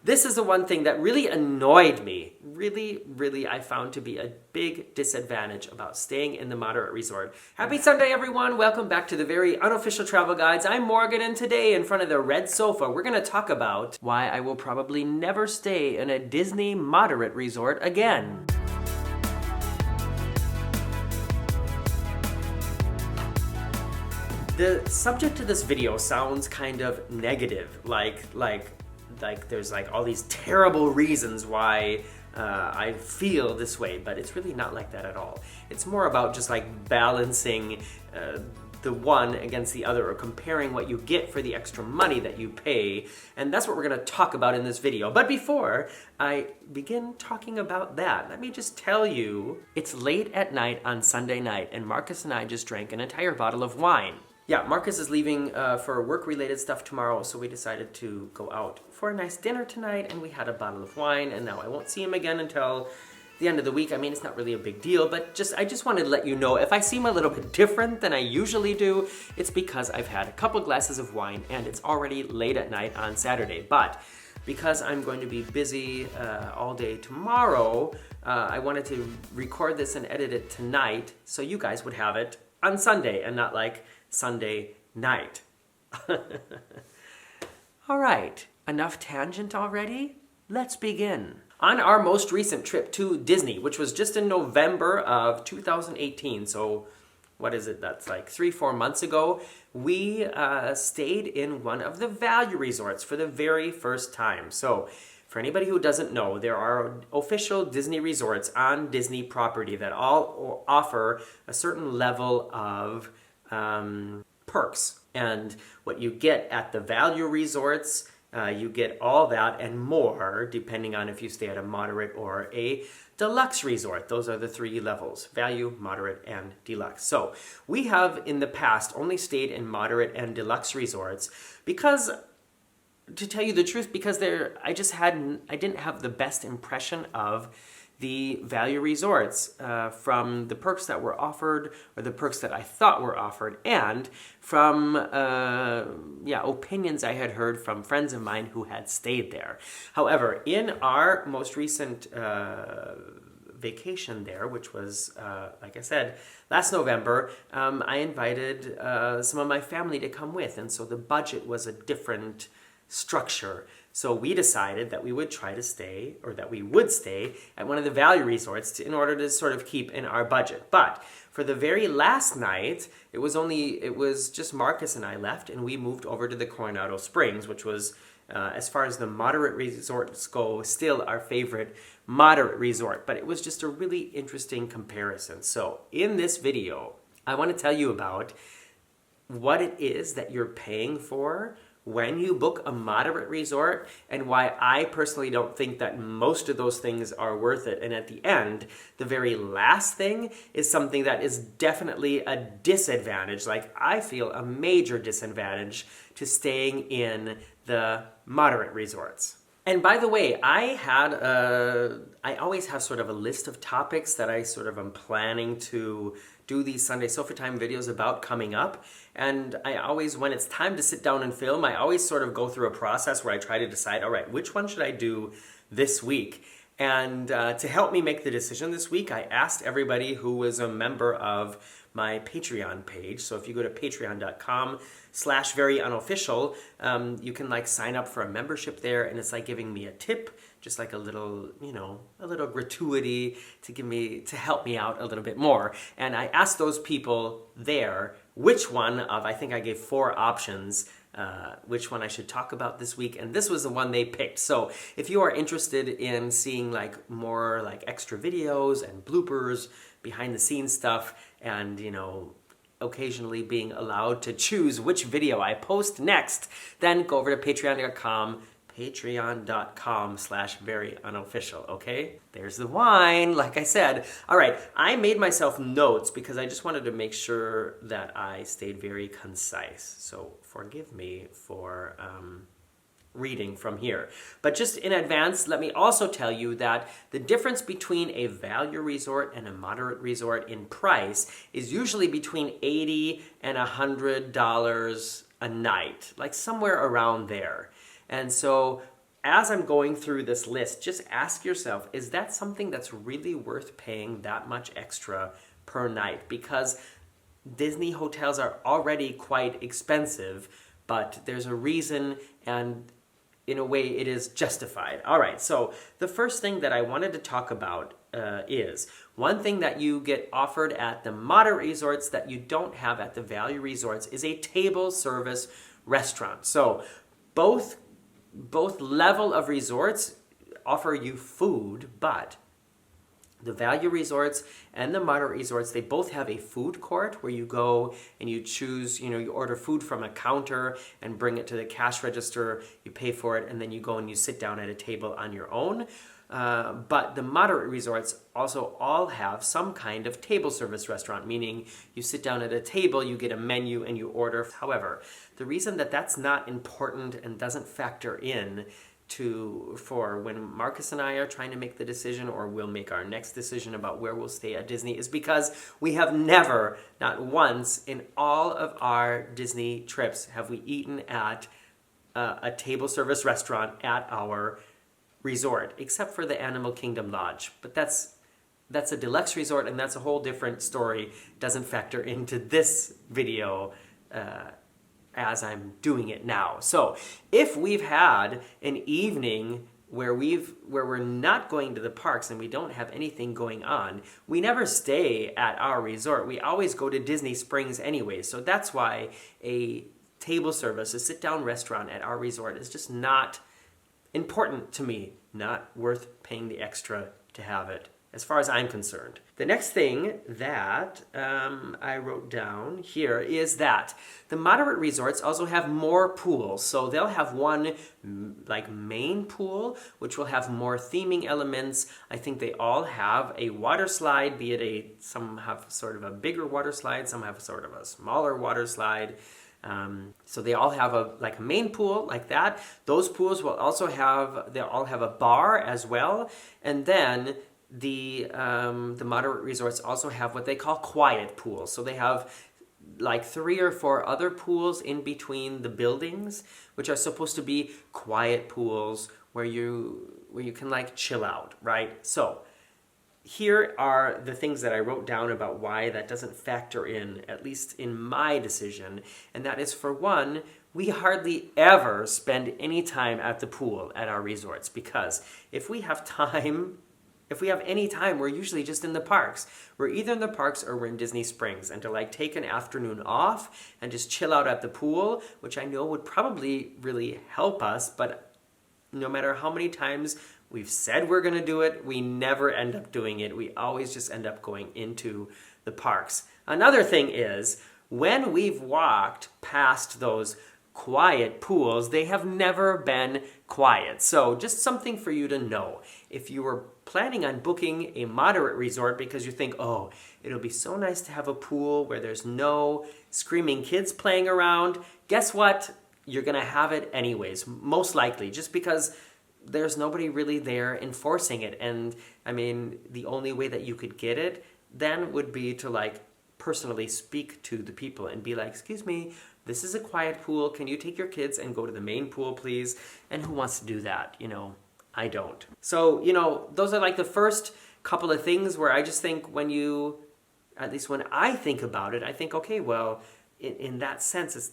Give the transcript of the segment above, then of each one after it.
This is the one thing that really annoyed me. Really, I found to be a big disadvantage about staying in the moderate resort. Happy Sunday, everyone. Welcome back to the very unofficial travel guides. I'm Morgan, and today in front of the red sofa, we're going to talk about why I will probably never stay in a Disney moderate resort again. The subject of this video sounds kind of negative, like there's like all these terrible reasons why I feel this way, but it's really not like that at all. It's more about just like balancing the one against the other, or comparing what you get for the extra money that you pay, and that's what we're going to talk about in this video. But before I begin talking about that, let me just tell you, it's late at night on Sunday night, and Marcus and I just drank an entire bottle of wine. Yeah, Marcus is leaving for work-related stuff tomorrow, so we decided to go out for a nice dinner tonight, and we had a bottle of wine, and now I won't see him again until the end of the week. I mean, it's not really a big deal, but I just wanted to let you know, if I seem a little bit different than I usually do, it's because I've had a couple glasses of wine, and it's already late at night on Saturday. But because I'm going to be busy all day tomorrow, I wanted to record this and edit it tonight, so you guys would have it on Sunday, and not like Sunday night. All right, enough tangent already? Let's begin. On our most recent trip to Disney, which was just in November of 2018, so what is it, that's like 3-4 months ago, we stayed in one of the value resorts for the very first time. So for anybody who doesn't know, there are official Disney resorts on Disney property that all offer a certain level of perks. And what you get at the value resorts, you get all that and more, depending on if you stay at a moderate or a deluxe resort. Those are the 3 levels: value, moderate, and deluxe. So we have in the past only stayed in moderate and deluxe resorts because, to tell you the truth, because I didn't have the best impression of the value resorts from the perks that were offered, or the perks that I thought were offered, and from opinions I had heard from friends of mine who had stayed there. However, in our most recent vacation there, which was, like I said, last November, I invited some of my family to come with, and so the budget was a different structure. So we decided that we would stay at one of the value resorts in order to sort of keep in our budget. But for the very last night, it was just Marcus and I left, and we moved over to the Coronado Springs, which was, as far as the moderate resorts go, still our favorite moderate resort. But it was just a really interesting comparison. So in this video, I want to tell you about what it is that you're paying for when you book a moderate resort, and why I personally don't think that most of those things are worth it. And at the end, the very last thing is something that is definitely a disadvantage. Like, I feel a major disadvantage to staying in the moderate resorts. And by the way, I always have sort of a list of topics that I sort of am planning to do these Sunday Sofatime videos about coming up. And I always, when it's time to sit down and film, I always sort of go through a process where I try to decide, all right, which one should I do this week? And to help me make the decision this week, I asked everybody who was a member of my Patreon page. So if you go to patreon.com/veryunofficial, you can sign up for a membership there, and it's like giving me a tip, just like a little gratuity to help me out a little bit more. And I asked those people there which one of, I think I gave 4 options, which one I should talk about this week, and this was the one they picked. So if you are interested in seeing more extra videos and bloopers, behind the scenes stuff, and occasionally being allowed to choose which video I post next, then go over to patreon.com/veryunofficial, okay? There's the wine, like I said. All right, I made myself notes because I just wanted to make sure that I stayed very concise. So forgive me for reading from here. But just in advance, let me also tell you that the difference between a value resort and a moderate resort in price is usually between $80 and $100 a night, like somewhere around there. And so as I'm going through this list, just ask yourself, is that something that's really worth paying that much extra per night? Because Disney hotels are already quite expensive, but there's a reason, and in a way it is justified. All right, so the first thing that I wanted to talk about is one thing that you get offered at the moderate resorts that you don't have at the value resorts is a table service restaurant. So both level of resorts offer you food, but the value resorts and the moderate resorts, they both have a food court where you go and you choose, you order food from a counter and bring it to the cash register, you pay for it, and then you go and you sit down at a table on your own. But the moderate resorts also all have some kind of table service restaurant, meaning you sit down at a table, you get a menu, and you order. However, the reason that that's not important and doesn't factor in for when Marcus and I are trying to make the decision, or we'll make our next decision about where we'll stay at Disney, is because we have never, not once in all of our Disney trips, have we eaten at a table service restaurant at our resort, except for the Animal Kingdom Lodge. But that's a deluxe resort, and that's a whole different story. Doesn't factor into this video as I'm doing it now. So if we've had an evening where we're not going to the parks and we don't have anything going on, we never stay at our resort. We always go to Disney Springs anyway. So that's why a table service, a sit-down restaurant at our resort is just not important to me, not worth paying the extra to have it, as far as I'm concerned. The next thing that I wrote down here is that the moderate resorts also have more pools. So they'll have one main pool, which will have more theming elements. I think they all have a water slide, be it some have sort of a bigger water slide, some have sort of a smaller water slide. So they all have a main pool like that. Those pools will also they'll all have a bar as well. And then the moderate resorts also have what they call quiet pools. So they have 3 or 4 other pools in between the buildings, which are supposed to be quiet pools where you can chill out, right? So here are the things that I wrote down about why that doesn't factor in, at least in my decision. And that is, for one, we hardly ever spend any time at the pool at our resorts, because if we have any time, we're usually just in the parks. We're either in the parks or we're in Disney Springs. And to take an afternoon off and just chill out at the pool, which I know would probably really help us, but no matter how many times we've said we're going to do it, we never end up doing it. We always just end up going into the parks. Another thing is, when we've walked past those quiet pools, they have never been quiet. So just something for you to know. If you were planning on booking a moderate resort because you think, oh, it'll be so nice to have a pool where there's no screaming kids playing around, guess what? You're going to have it anyways, most likely, just because there's nobody really there enforcing it. And I mean, the only way that you could get it then would be to personally speak to the people and be like, excuse me, this is a quiet pool. Can you take your kids and go to the main pool, please? And who wants to do that? I don't. So, those are the first couple of things where I just think at least when I think about it, I think, okay, well, in that sense,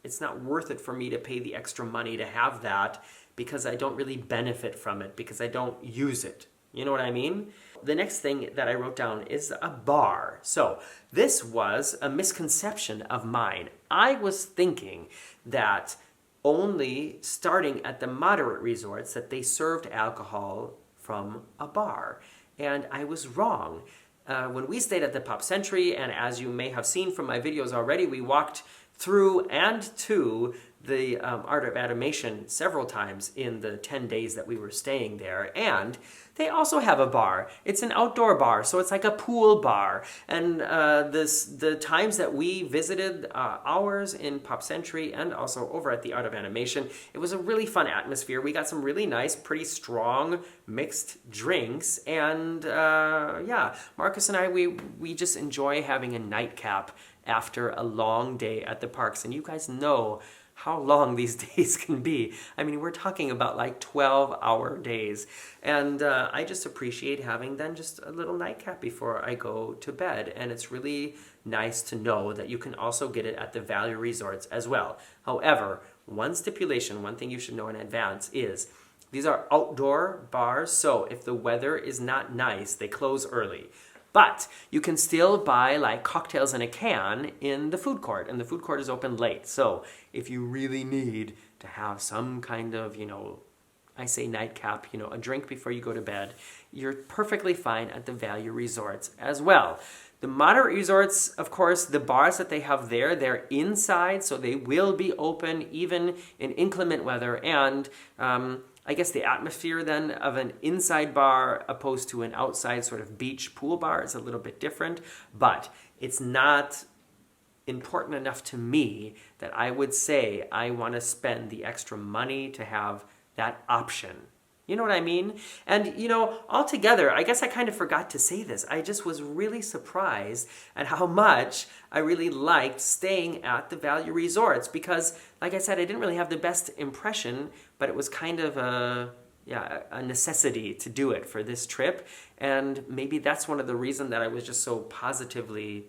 it's not worth it for me to pay the extra money to have that, because I don't really benefit from it, because I don't use it. You know what I mean? The next thing that I wrote down is a bar. So this was a misconception of mine. I was thinking that only starting at the moderate resorts that they served alcohol from a bar. And I was wrong. When we stayed at the Pop Century, and as you may have seen from my videos already, we walked through and to the Art of Animation several times in the 10 days that we were staying there. And they also have a bar. It's an outdoor bar, so it's like a pool bar. And the times that we visited ours in Pop Century and also over at the Art of Animation, it was a really fun atmosphere. We got some really nice, pretty strong mixed drinks. And Marcus and I, we just enjoy having a nightcap after a long day at the parks. And you guys know how long these days can be. I mean, we're talking about like 12-hour days. And I just appreciate having then just a little nightcap before I go to bed. And it's really nice to know that you can also get it at the value resorts as well. However, one stipulation, one thing you should know in advance is these are outdoor bars, so if the weather is not nice, they close early. But you can still buy like cocktails in a can in the food court, and the food court is open late. So if you really need to have some kind of, I say nightcap, a drink before you go to bed, you're perfectly fine at the value resorts as well. The moderate resorts, of course, the bars that they have there, they're inside, so they will be open even in inclement weather. And I guess the atmosphere then of an inside bar opposed to an outside sort of beach pool bar is a little bit different, but it's not important enough to me that I would say I want to spend the extra money to have that option. You know what I mean? And, altogether, I guess I kind of forgot to say this. I just was really surprised at how much I really liked staying at the value resorts because, like I said, I didn't really have the best impression, but it was kind of a necessity to do it for this trip. And maybe that's one of the reasons that I was just so positively,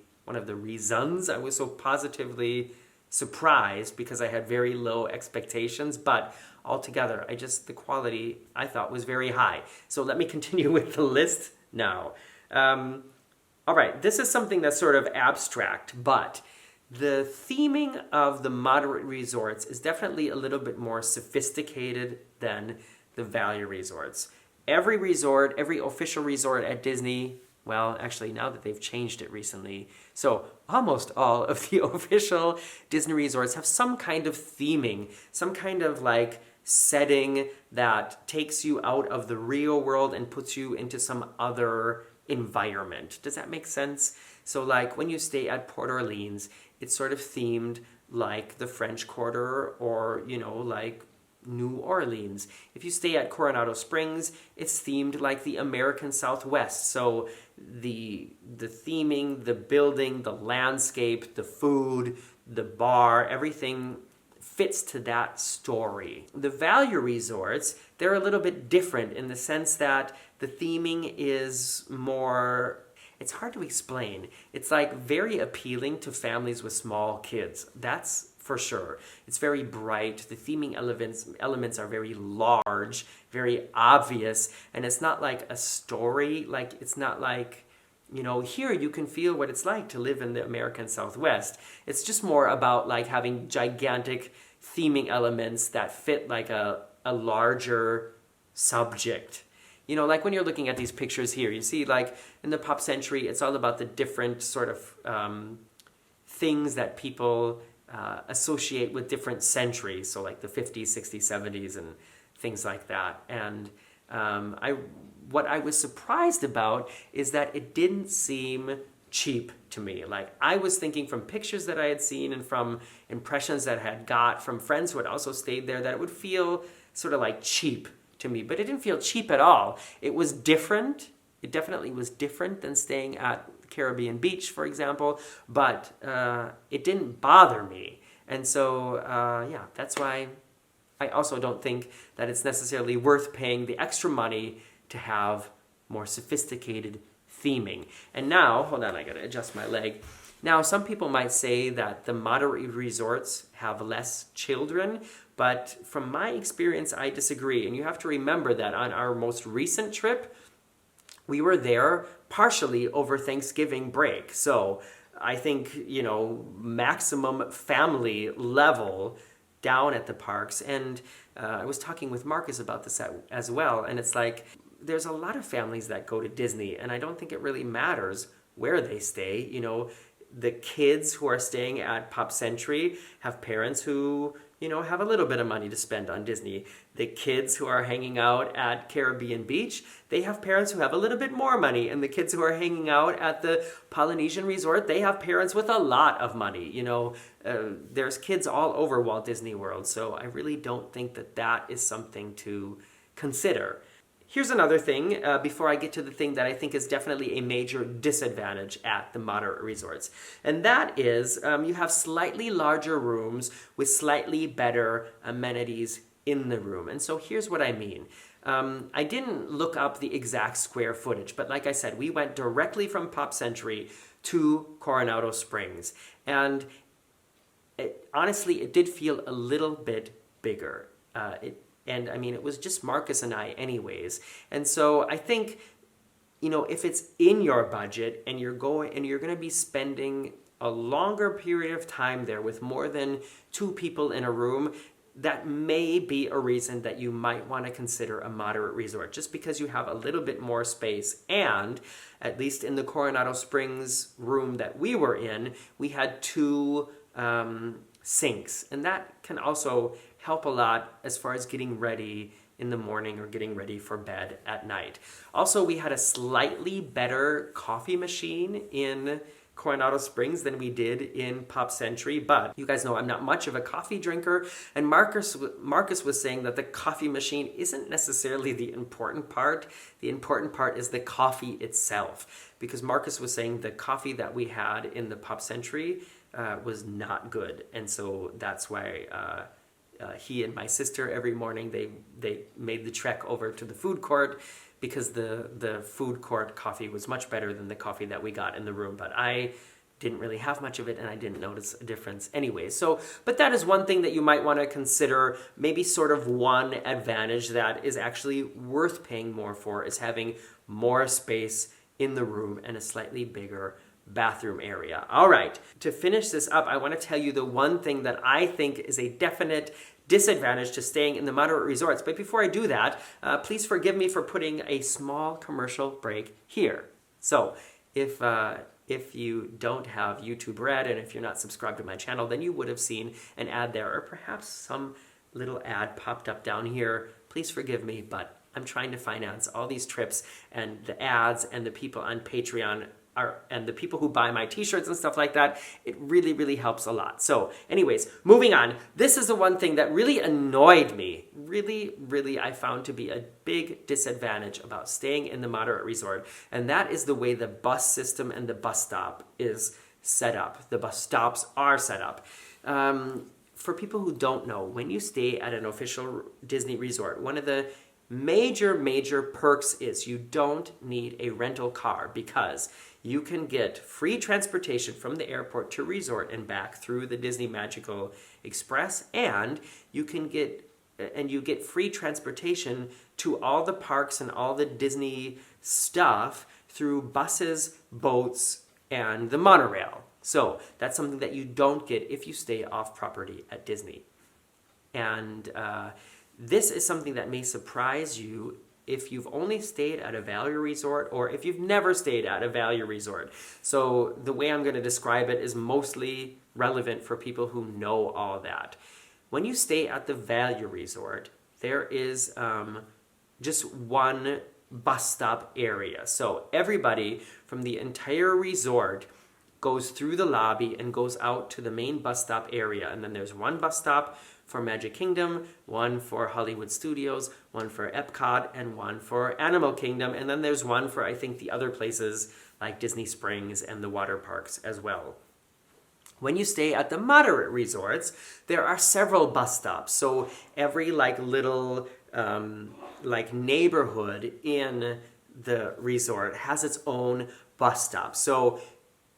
surprised because I had very low expectations, but altogether, the quality I thought was very high. So let me continue with the list now. All right, this is something that's sort of abstract, but the theming of the moderate resorts is definitely a little bit more sophisticated than the value resorts. Every resort, every official resort at Disney, well, actually, now that they've changed it recently, so almost all of the official Disney resorts have some kind of theming, some kind of like setting that takes you out of the real world and puts you into some other environment. Does that make sense? So like when you stay at Port Orleans, it's sort of themed like the French Quarter or, like New Orleans. If you stay at Coronado Springs, it's themed like the American Southwest. So the theming, the building, the landscape, the food, the bar, everything fits to that story. The value resorts, they're a little bit different in the sense that the theming is more, it's hard to explain. It's like very appealing to families with small kids. That's for sure. It's very bright. The theming elements are very large, very obvious, and it's not like a story. Like it's not like, here you can feel what it's like to live in the American Southwest. It's just more about like having gigantic theming elements that fit like a larger subject. Like when you're looking at these pictures here, you see like in the Pop Century, it's all about the different sort of things that people associate with different centuries. So like the 50s, 60s, 70s, and things like that. And what I was surprised about is that it didn't seem cheap to me. Like I was thinking from pictures that I had seen and from impressions that I had got from friends who had also stayed there that it would feel sort of like cheap to me, but it didn't feel cheap at all. It was different. It definitely was different than staying at Caribbean Beach, for example, but it didn't bother me. And so, that's why I also don't think that it's necessarily worth paying the extra money to have more sophisticated theming. And now, hold on, I gotta adjust my leg. Now, some people might say that the moderate resorts have less children, but from my experience, I disagree. And you have to remember that on our most recent trip, we were there partially over Thanksgiving break. So I think, maximum family level down at the parks. And I was talking with Marcus about this as well. And it's like, there's a lot of families that go to Disney, and I don't think it really matters where they stay. The kids who are staying at Pop Century have parents who, have a little bit of money to spend on Disney. The kids who are hanging out at Caribbean Beach, they have parents who have a little bit more money. And the kids who are hanging out at the Polynesian Resort, they have parents with a lot of money. There's kids all over Walt Disney World. So I really don't think that is something to consider. Here's another thing before I get to the thing that I think is definitely a major disadvantage at the moderate resorts. And that is you have slightly larger rooms with slightly better amenities in the room. And so here's what I mean. I didn't look up the exact square footage, but like I said, we went directly from Pop Century to Coronado Springs. And honestly, it did feel a little bit bigger. And I mean, it was just Marcus and I anyways. And so I think, if it's in your budget and you're going to be spending a longer period of time there with more than 2 people in a room, that may be a reason that you might want to consider a moderate resort, just because you have a little bit more space. And at least in the Coronado Springs room that we were in, we had 2 sinks, and that can also help a lot as far as getting ready in the morning or getting ready for bed at night. Also, we had a slightly better coffee machine in Coronado Springs than we did in Pop Century, but you guys know I'm not much of a coffee drinker, and Marcus was saying that the coffee machine isn't necessarily the important part. The important part is the coffee itself, because Marcus was saying the coffee that we had in the Pop Century was not good, and so that's why he and my sister every morning they made the trek over to the food court, because the food court coffee was much better than the coffee that we got in the room. But I didn't really have much of it, and I didn't notice a difference anyway. So, but that is one thing that you might want to consider. Maybe sort of one advantage that is actually worth paying more for is having more space in the room and a slightly bigger bathroom area. All right, to finish this up, I want to tell you the one thing that I think is a definite disadvantage to staying in the moderate resorts. But before I do that, please forgive me for putting a small commercial break here. So if you don't have YouTube Red and if you're not subscribed to my channel, then you would have seen an ad there, or perhaps some little ad popped up down here. Please forgive me, but I'm trying to finance all these trips, and the ads and the people on Patreon and the people who buy my t-shirts and stuff like that, it really, really helps a lot. So anyways, moving on. This is the one thing that really annoyed me. Really, really, I found to be a big disadvantage about staying in the moderate resort. And that is the way the bus system and the bus stop is set up. The bus stops are set up. For people who don't know, when you stay at an official Disney resort, one of the major perks is you don't need a rental car, because you can get free transportation from the airport to resort and back through the Disney Magical Express, and you get free transportation to all the parks and all the Disney stuff through buses, boats, and the monorail. So that's something that you don't get if you stay off property at Disney. And this is something that may surprise you if you've only stayed at a value resort or if you've never stayed at a value resort. So the way I'm going to describe it is mostly relevant for people who know all that. When you stay at the value resort, there is just one bus stop area. So everybody from the entire resort goes through the lobby and goes out to the main bus stop area. And then there's one bus stop for Magic Kingdom, one for Hollywood Studios, one for Epcot, and one for Animal Kingdom. And then there's one for, I think, the other places like Disney Springs and the water parks as well. When you stay at the moderate resorts, there are several bus stops. So every little neighborhood in the resort has its own bus stop. So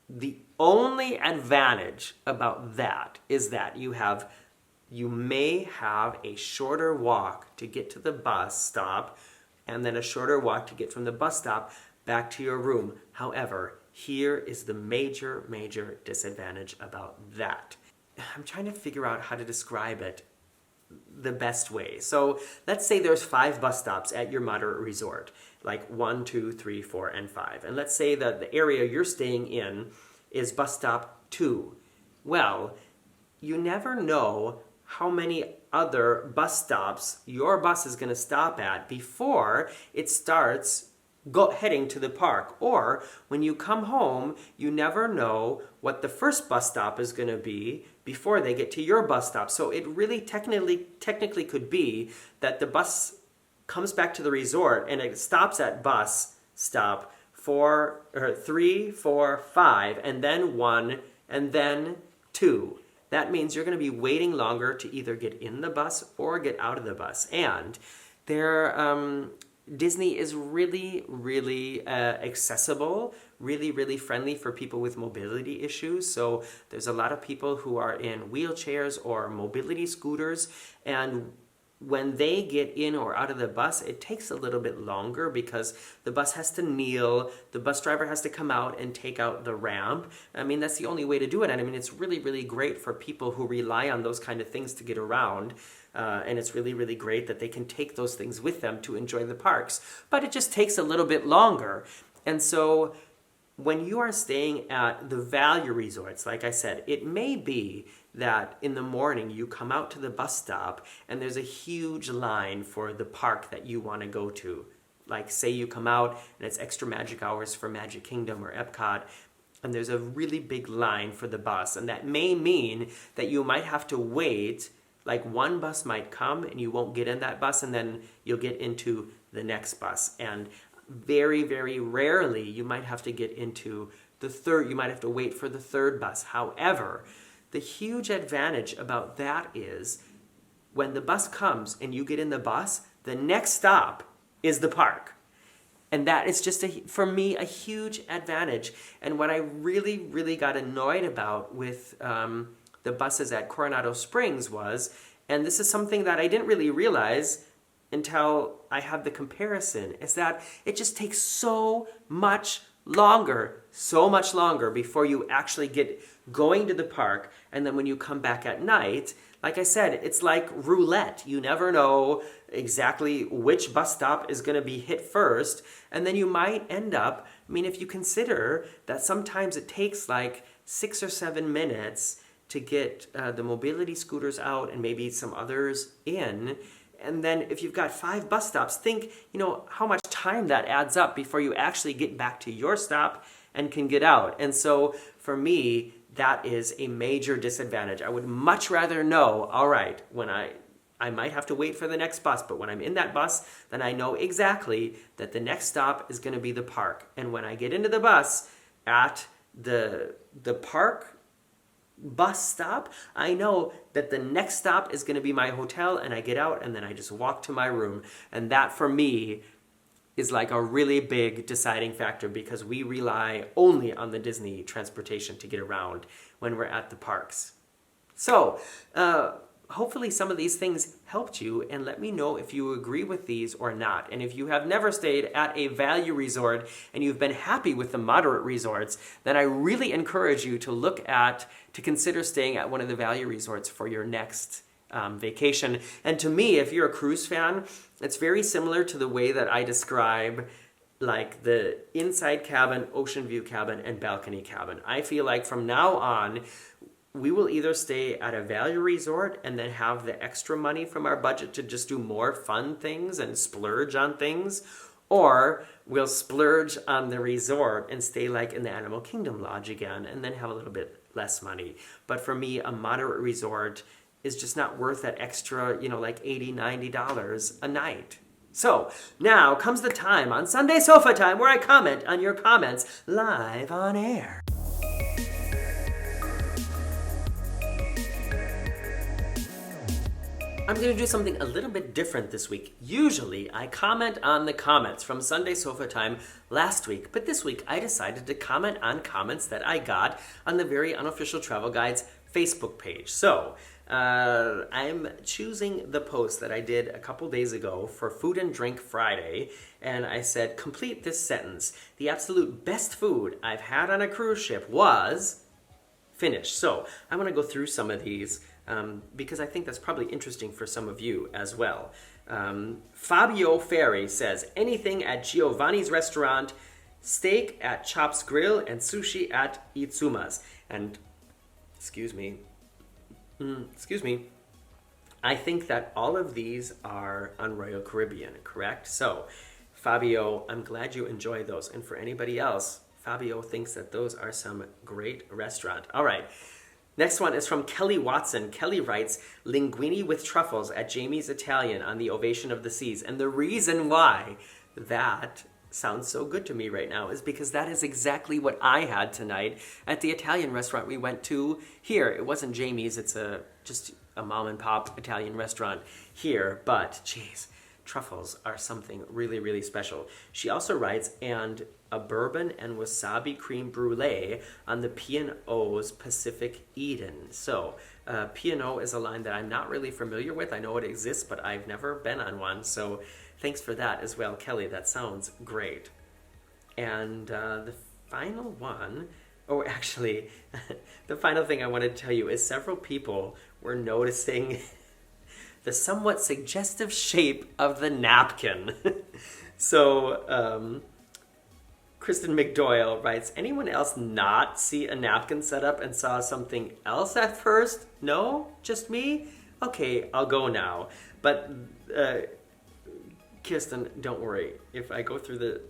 the only advantage about that is that you may have a shorter walk to get to the bus stop, and then a shorter walk to get from the bus stop back to your room. However, here is the major disadvantage about that. I'm trying to figure out how to describe it the best way. So let's say there's 5 bus stops at your moderate resort, like 1, 2, 3, 4, and 5. And let's say that the area you're staying in is bus stop 2. Well, you never know how many other bus stops your bus is going to stop at before it starts heading to the park. Or when you come home, you never know what the first bus stop is going to be before they get to your bus stop. So it really technically could be that the bus comes back to the resort, and it stops at bus stop 3, 4, 5, and then 1, and then 2. That means you're going to be waiting longer to either get in the bus or get out of the bus. And Disney is really, really accessible, really, really friendly for people with mobility issues. So there's a lot of people who are in wheelchairs or mobility scooters, and when they get in or out of the bus, it takes a little bit longer because the bus has to kneel, the bus driver has to come out and take out the ramp. I mean, that's the only way to do it. And I mean, it's really, really great for people who rely on those kind of things to get around. And it's really, really great that they can take those things with them to enjoy the parks. But it just takes a little bit longer. And so when you are staying at the value resorts, like I said, it may be that in the morning you come out to the bus stop and there's a huge line for the park that you want to go to. Like say you come out and it's extra magic hours for Magic Kingdom or Epcot, and there's a really big line for the bus. And that may mean that you might have to wait, like one bus might come and you won't get in that bus, and then you'll get into the next bus. And very, very rarely you might have to get into the third, you might have to wait for the third bus. However, the huge advantage about that is when the bus comes and you get in the bus, the next stop is the park. And that is just, for me, a huge advantage. And what I really, really got annoyed about with the buses at Coronado Springs was, and this is something that I didn't really realize until I had the comparison, is that it just takes so much longer before you actually get going to the park. And then when you come back at night, like I said, it's like roulette. You never know exactly which bus stop is going to be hit first. And then you might end up, I mean, if you consider that sometimes it takes like 6 or 7 minutes to get the mobility scooters out and maybe some others in. And then if you've got 5 bus stops, think, how much time that adds up before you actually get back to your stop and can get out. And so for me, that is a major disadvantage. I would much rather know, all right, when I might have to wait for the next bus, but when I'm in that bus, then I know exactly that the next stop is going to be the park. And when I get into the bus at the park bus stop, I know that the next stop is going to be my hotel, and I get out and then I just walk to my room. And that for me is like a really big deciding factor, because we rely only on the Disney transportation to get around when we're at the parks. So, hopefully some of these things helped you, and let me know if you agree with these or not. And if you have never stayed at a value resort and you've been happy with the moderate resorts, then I really encourage you to consider staying at one of the value resorts for your next vacation. And to me, if you're a cruise fan, it's very similar to the way that I describe like the inside cabin, ocean view cabin, and balcony cabin. I feel like from now on, we will either stay at a value resort and then have the extra money from our budget to just do more fun things and splurge on things, or we'll splurge on the resort and stay like in the Animal Kingdom Lodge again and then have a little bit less money. But for me, a moderate resort is just not worth that extra, like $80, $90 a night. So now comes the time on Sunday Sofa Time where I comment on your comments live on air. I'm going to do something a little bit different this week. Usually, I comment on the comments from Sunday Sofa Time last week, but this week I decided to comment on comments that I got on the Very Unofficial Travel Guides Facebook page. So, I'm choosing the post that I did a couple days ago for Food and Drink Friday, and I said, complete this sentence. The absolute best food I've had on a cruise ship was finished. So, I'm going to go through some of these because I think that's probably interesting for some of you as well. Fabio Ferri says, anything at Giovanni's restaurant, steak at Chop's Grill, and sushi at Itsuma's. And, excuse me, I think that all of these are on Royal Caribbean, correct? So, Fabio, I'm glad you enjoy those. And for anybody else, Fabio thinks that those are some great restaurant. All right. Next one is from Kelly Watson. Kelly writes, linguine with truffles at Jamie's Italian on the Ovation of the Seas. And the reason why that sounds so good to me right now is because that is exactly what I had tonight at the Italian restaurant we went to here. It wasn't Jamie's, it's just a mom and pop Italian restaurant here, but geez, truffles are something really, really special. She also writes, and a bourbon and wasabi cream brulee on the P&O's Pacific Eden. So P&O is a line that I'm not really familiar with. I know it exists, but I've never been on one. So thanks for that as well, Kelly. That sounds great. And the final one, or actually, the final thing I wanted to tell you is several people were noticing the somewhat suggestive shape of the napkin. So, Kristen McDoyle writes, anyone else not see a napkin setup and saw something else at first? No? Just me? Okay, I'll go now. But, Kirsten, don't worry. If I go through the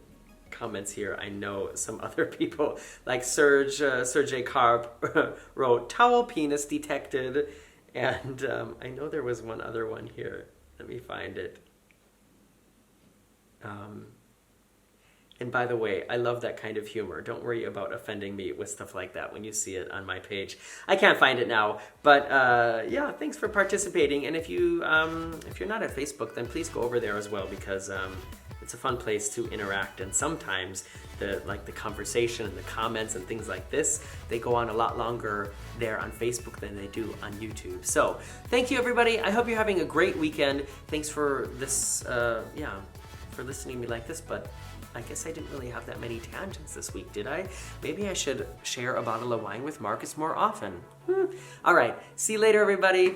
comments here, I know some other people, like Sergey Karp wrote, towel penis detected. And I know there was one other one here. Let me find it. And by the way, I love that kind of humor. Don't worry about offending me with stuff like that when you see it on my page. I can't find it now, but yeah, thanks for participating. And if you're not at Facebook, then please go over there as well, because it's a fun place to interact. And sometimes the conversation and the comments and things like this, they go on a lot longer there on Facebook than they do on YouTube. So thank you, everybody. I hope you're having a great weekend. Thanks for this, for listening to me like this, but I guess I didn't really have that many tangents this week, did I? Maybe I should share a bottle of wine with Marcus more often. All right, see you later, everybody.